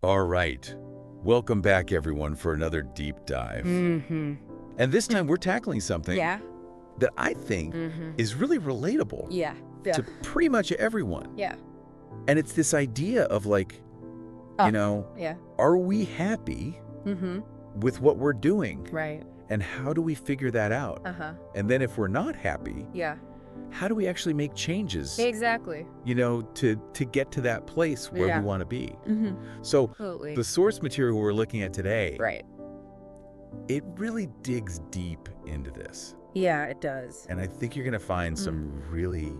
All right. Welcome back, everyone, for another deep dive. Mm-hmm. And this time we're tackling something Yeah. that I think is really relatable Yeah. to pretty much everyone. Yeah. And it's this idea of like, Yeah. are we happy with what we're doing? Right. And how do we figure that out? And then if we're not happy, Yeah. how do we actually make changes, Exactly. to get to that place where Yeah. we want to be? So Absolutely. the source material we're looking at today, Right. it really digs deep into this. Yeah, it does. And I think you're going to find some really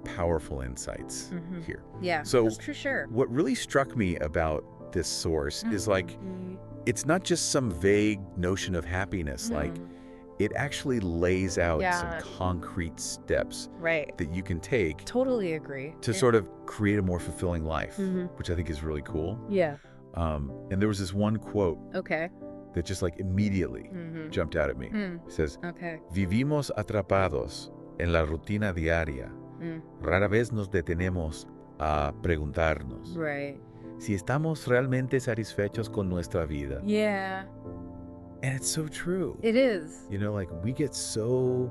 powerful insights here. Yeah. So that's for sure. what really struck me about this source is like, it's not just some vague notion of happiness. Like, it actually lays out some concrete steps Right. that you can take Totally agree. to sort of create a more fulfilling life, which I think is really cool. Yeah. And there was this one quote Okay. that just like immediately jumped out at me. It says, Okay. vivimos atrapados en la rutina diaria. Rara vez nos detenemos a preguntarnos Right. si estamos realmente satisfechos con nuestra vida. Yeah. And it's so true. It is. Like we get so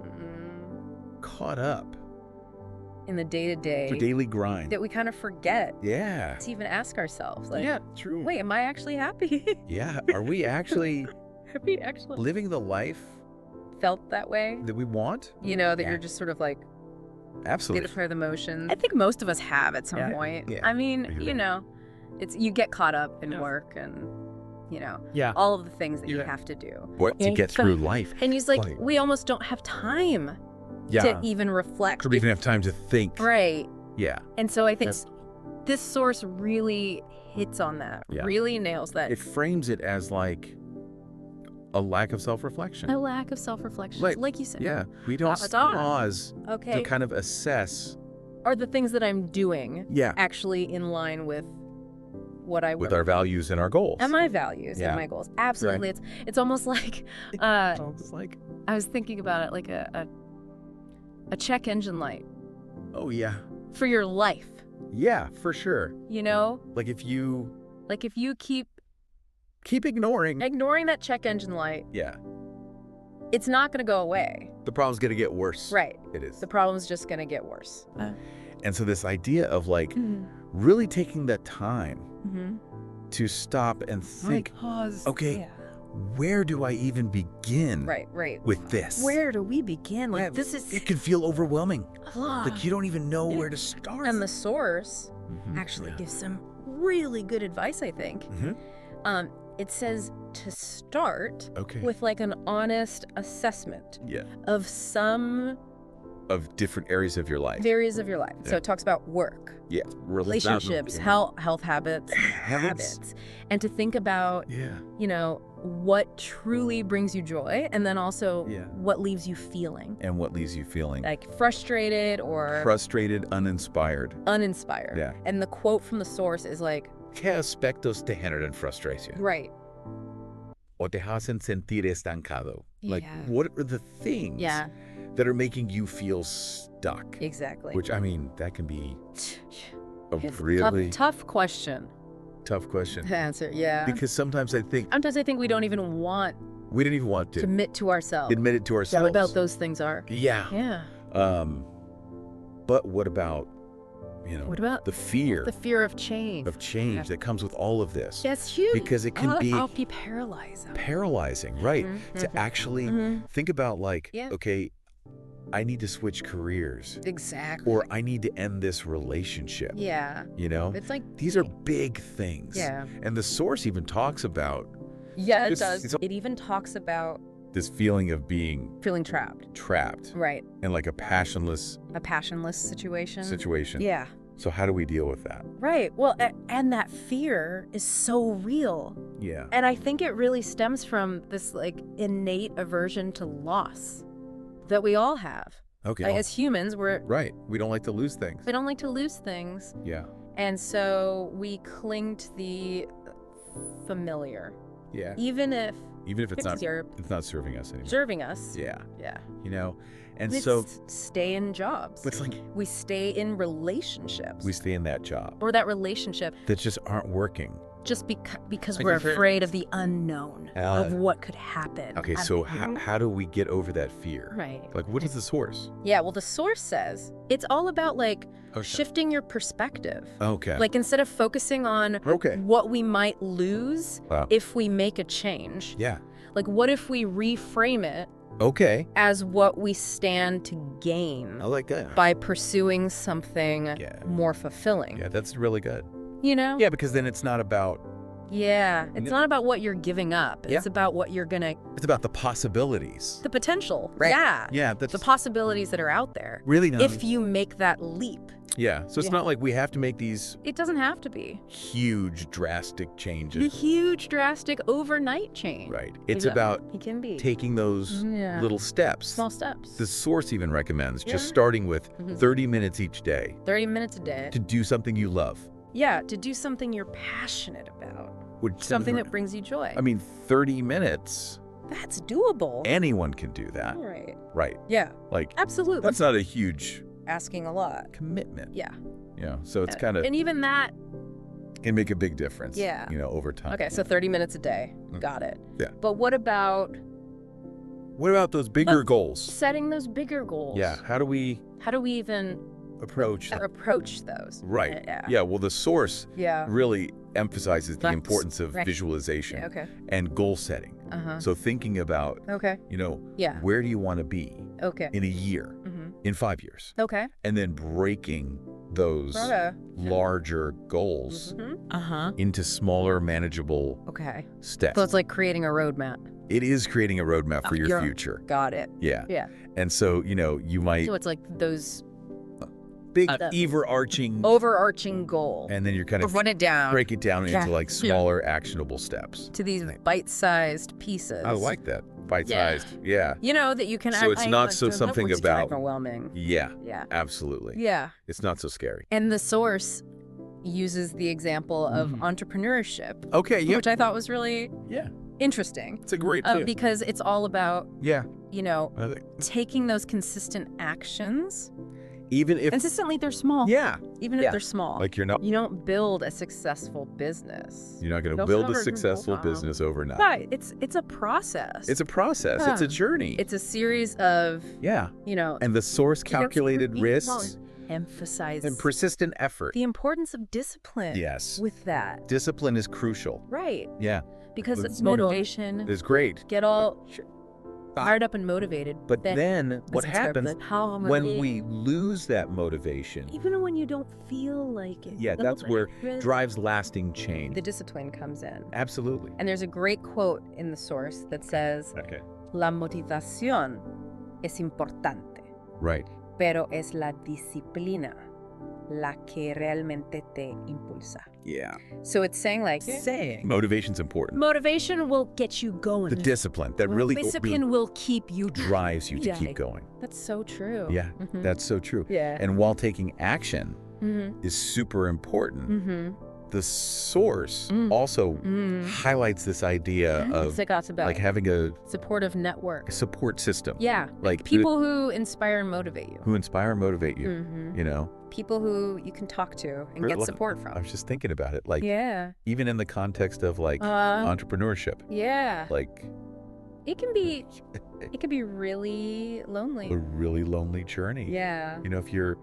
caught up In the day-to-day. the daily grind. That we kind of forget Yeah. to even ask ourselves, like, Yeah, true. wait, am I actually happy? Yeah. Are we actually Have we actually living the life felt that way? that we want? That Yeah. you're just sort of like, Absolutely. get a pair of the motions. I think most of us have at some Yeah. point. Yeah. I mean, I hear it's you get caught up in work and, Yeah. all of the things that you Yeah. have to do. What to get through life. And he's like, Like- we almost don't have time Yeah. to even reflect. Or even have time to think. Right. Yeah. And so I think this source really hits on that, Yeah. really nails that. It frames it as like a lack of self-reflection. A lack of self-reflection, like you said. Yeah. We don't pause Okay. to kind of assess. Are the things that I'm doing Yeah. actually in line with what I With our values and our goals. and my values Yeah. and my goals? Absolutely. It's almost like It's like, I was thinking about it like a check engine light oh yeah. for your life. Yeah, for sure. Like if you keep Ignoring. ignoring that check engine light, Yeah. it's not going to go away. The problem's going to get worse. Right. It is. The problem's just going to get worse. And so this idea of like really taking that time to stop and think, Pause. okay, Yeah. where do I even begin Right. with this? Where do we begin? Like Yeah, this is it can feel overwhelming. Like you don't even know where to start. and the source Mhm. actually Yeah. gives some really good advice, I think. It says to start Okay. with like an honest assessment Yeah. of some Of different areas of your life. areas of your life. So Yeah. it talks about work, Yeah. relationships, health habits, and to think about, Yeah. what truly brings you joy, and then also Yeah. what leaves you feeling And what leaves you feeling like frustrated or frustrated, uninspired. uninspired. Yeah. And the quote from the source is like, ¿Qué aspectos te generan frustración? right. O te hacen sentir estancado? Like, Yeah. what are the things Yeah, that are making you feel stuck? exactly. Which, I mean, that can be a It's really tough question tough question. to answer. Yeah. Because sometimes I think Sometimes I think we don't even want we didn't even want to to admit to ourselves admit it to what ourselves. about those things are. Yeah. Yeah. But what about, What about the fear the fear of change? of change that comes with all of this? That's huge. Because it can be I'll be paralyzing. paralyzing, right? To actually think about like, Yeah. okay, I need to switch careers, Exactly. or I need to end this relationship. yeah. It's like These are big things. Yeah. And the source even talks about Yeah, it This- does. it's- It even talks about this feeling of being feeling trapped. trapped Right. in like a passionless A passionless situation. situation. Yeah. So how do we deal with that? Right. Well, and that fear is so real. Yeah. And I think it really stems from this like innate aversion to loss that we all have. Okay. Like, as humans, Right. We don't like to lose things. we don't like to lose things. Yeah. And so we cling to the familiar. Yeah. Even if It's not serving us anymore. serving us. Yeah. Yeah. And We so stay in jobs. it's like We stay in relationships. we stay in that job or that relationship. that just aren't working. just because I we're think afraid of the unknown, of what could happen. Okay, so how do we get over that fear? Right. Like, what is the source? Yeah, well, the source says it's all about, like, shifting your perspective. Okay. Like, instead of focusing on what we might lose if we make a change. Yeah. Like, what if we reframe it as what we stand to gain I like that. by pursuing something more fulfilling? Yeah, that's really good. You know? Yeah, because then it's not about... Yeah, it's not about what you're giving up. It's about what you're gonna... It's about the possibilities. The potential. Right. Yeah. Yeah, that's... The possibilities that are out there. Really nice. If you make that leap. Yeah, so it's not like we have to make these... It doesn't have to be. Huge, drastic changes. The huge, drastic, overnight change. Right. It's about it can be. taking those little steps. Small steps. The source even recommends just starting with 30 minutes each day. 30 minutes a day. To do something you love. Yeah, to do something you're passionate about. Something that brings you joy. I mean, 30 minutes... That's doable. Anyone can do that. Right. Right. Yeah. Like... Absolutely. That's not a huge... Asking a lot. Commitment. Yeah. Yeah, so it's kind of... And even that... can make a big difference. Yeah. You know, over time. Okay, so 30 minutes a day. Got it. Yeah. But what about... What about those bigger goals? Setting those bigger goals. Yeah. How do we even... approach those? Right. Yeah, well, the source really emphasizes the importance of visualization and goal setting. So thinking about, you know, where do you want to be in a year, in 5 years? And then breaking those larger goals into smaller, manageable steps. So it's like creating a roadmap. It is creating a roadmap for your future. Got it. Yeah. Yeah. And so, you know, you might... So it's like those... big overarching goal. And then you're kind of run it down. Break it down into like smaller actionable steps. To these bite-sized pieces. I like that. Bite-sized. Yeah. You know, that you can... So it's not so something about... overwhelming. Yeah. Absolutely. Yeah. It's not so scary. And the source uses the example of entrepreneurship. Which I thought was really interesting. It's a great tip. Because it's all about, you know, taking those consistent actions. Even if... Consistently, they're small. Yeah. Even if they're small. Like you're not... You don't build a successful business. You're not going to build a successful business overnight. Right. It's a process. It's a process. It's a journey. It's a series of... You know... And the source calculated risks... Emphasize... And persistent effort. The importance of discipline. Yes. With that. Discipline is crucial. Right. Yeah. Because it's motivation. It's great. Get all... fired up and motivated. But then what happens when we lose that motivation? Even when you don't feel like it. Yeah, that's where drives lasting change. The discipline comes in. Absolutely. And there's a great quote in the source that says, La motivación es importante. Right. Pero es la disciplina la que realmente te impulsa. Yeah. So it's saying like... Motivation's important. Motivation will get you going. The discipline that really... Discipline will keep you... drives you to keep going. That's so true. Yeah, that's so true. Yeah. And while taking action is super important, the source also highlights this idea of like having a supportive network, a support system. Yeah, like people who inspire and motivate you. Who inspire and motivate you, you know? People who you can talk to and get support from. I was just thinking about it, like even in the context of like entrepreneurship. Yeah. Like it can be really lonely. A really lonely journey. Yeah. You know, if you're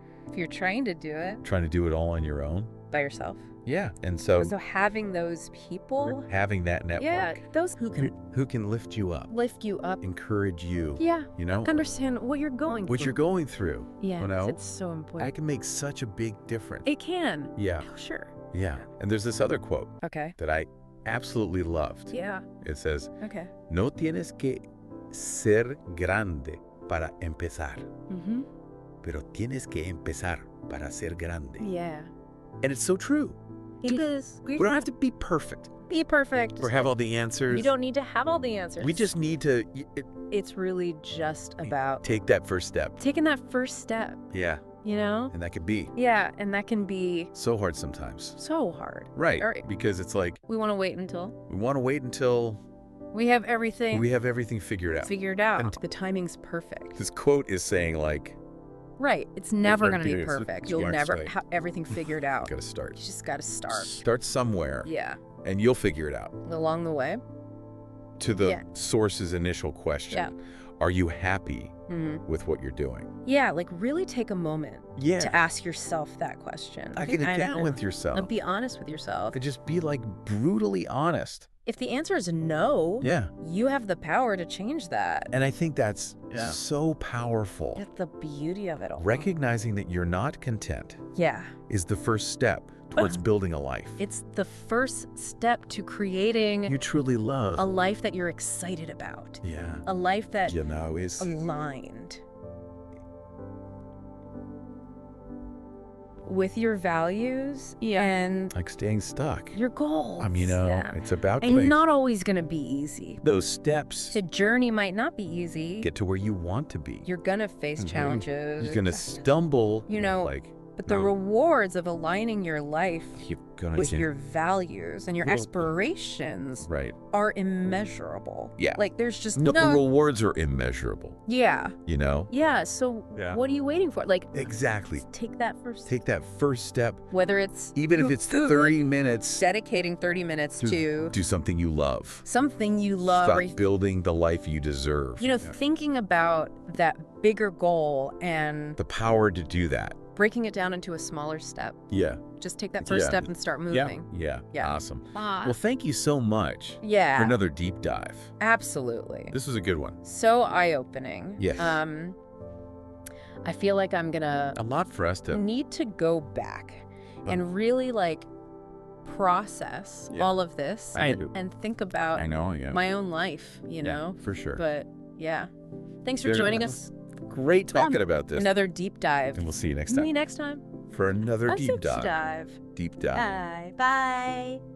trying to do it all on your own. By yourself. Yeah, and so having those people, having that network, those who can lift you up, encourage you, you know, understand what you're going through, yeah, you know, it's so important. That can make such a big difference. It can, yeah, sure, yeah. And there's this other quote, that I absolutely loved. Yeah, it says, "No tienes que ser grande para empezar, pero tienes que empezar para ser grande." Yeah. And it's so true. It is. We don't have to be perfect. Be perfect. Or have all the answers. You don't need to have all the answers. We just need to... It's really just about... Take that first step. Taking that first step. Yeah. You know? And that could be... Yeah, and that can be... So hard sometimes. So hard. Right. Because it's like... We want to wait until... We have everything figured out. And the timing's perfect. This quote is saying like... Right. It's never going to be perfect. You'll never have everything figured out. Got to start. You just got to start. Start somewhere. Yeah. And you'll figure it out. Along the way. To the source's initial question, are you happy with what you're doing? Yeah, like really take a moment to ask yourself that question. Get it down with yourself. And be honest with yourself. And just be like brutally honest. If the answer is no, you have the power to change that. And I think that's so powerful. That's the beauty of it all. Recognizing that you're not content is the first step towards building a life. It's the first step to creating you truly love. A life that you're excited about. Yeah. A life that is aligned with your values and like staying stuck. Your goals. It's about and not always going to be easy. Those steps. The journey might not be easy. Get to where you want to be. You're going to face challenges. You're going to stumble. But the rewards of aligning your life with your values and your aspirations are immensurable. Yeah. Like there's just the rewards are immeasurable. Yeah. Yeah. So what are you waiting for? Like exactly. Take that first step. Whether it's even if it's 30 minutes. Dedicating 30 minutes to do something you love. Something you love. Start building the life you deserve. Thinking about that bigger goal and the power to do that. Breaking it down into a smaller step. Yeah. Just take that first step and start moving. Yeah. Awesome. Well, thank you so much for another deep dive. Absolutely. This was a good one. So eye-opening. Yes. I feel like I'm gonna a lot for us to need to go back and really process all of this and think about my own life, for sure. But thanks for joining us. Great talking about this. Another deep dive. And we'll see you next time. See you next time. For another deep dive. Deep dive. Deep dive. Bye. Bye.